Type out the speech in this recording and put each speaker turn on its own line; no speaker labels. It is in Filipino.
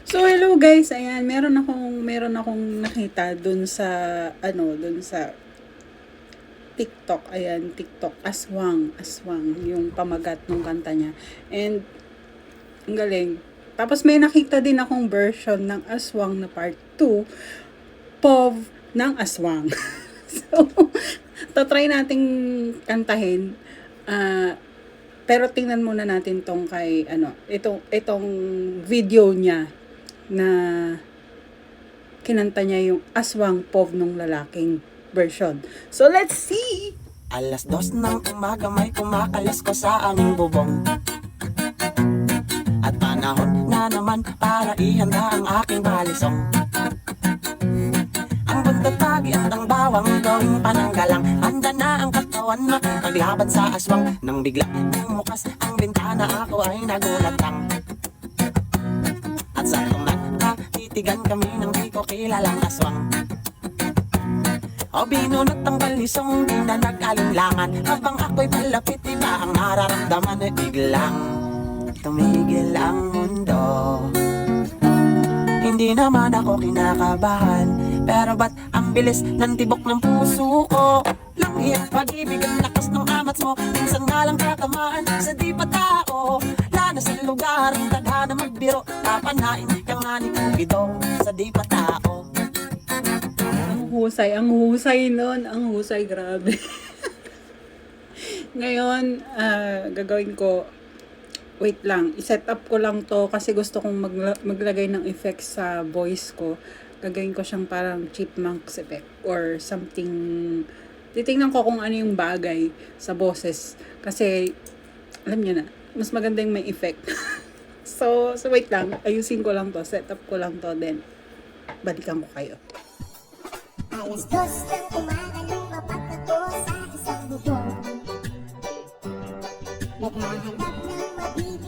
So hello guys, ayan, meron akong nakita dun sa dun sa TikTok, ayan, TikTok Aswang yung pamagat ng kanta niya. And ang galing. Tapos may nakita din akong version ng Aswang na part 2, POV ng Aswang. So, try nating kantahin. Pero tingnan muna natin tong kay itong video niya na kinanta niya yung Aswang POV nung lalaking version. So let's see!
Alas 2 ng umaga may kumakalas ko sa aming bubong. At panahon na naman para ihanda ang aking balisong. Ang buntot pagi at ang bawang gawing pananggalang. Handa na ang katawan makipaglaban sa aswang. Nang bigla bumukas ang bintana ako ay nagulat lang. At sa titigan kami ng di ko kilalang aswang. O binunot ang balisong, di na nag-alinlangan. Habang ako'y palapit, iba ang nararamdaman. At biglang tumigil ang mundo. Hindi naman ako kinakabahan, pero ba't ang bilis ng tibok ng puso ko? Langit, pag-ibig ang lakas ng amats mo. Minsan nga lang tatamaan sa di pa tao. Lana sa lugar, ang tadhana magbiro. Papanain ka nga ni Cupido sa di pa tao.
Ang husay nun, ang husay, grabe. Ngayon, gagawin ko, wait lang, i-set up ko lang to kasi gusto kong maglagay ng effects sa voice ko. Gagawin ko siyang parang chipmunks effect or something. Titingnan ko kung ano yung bagay sa boses kasi alam niyo na, mas maganda yung may effect. So wait lang, ayusin ko lang to, set up ko lang to, then balikan ko kayo.
Alas 2 ng umaga nung mapagtato sa isang bubong. Naghahanap ng mabibig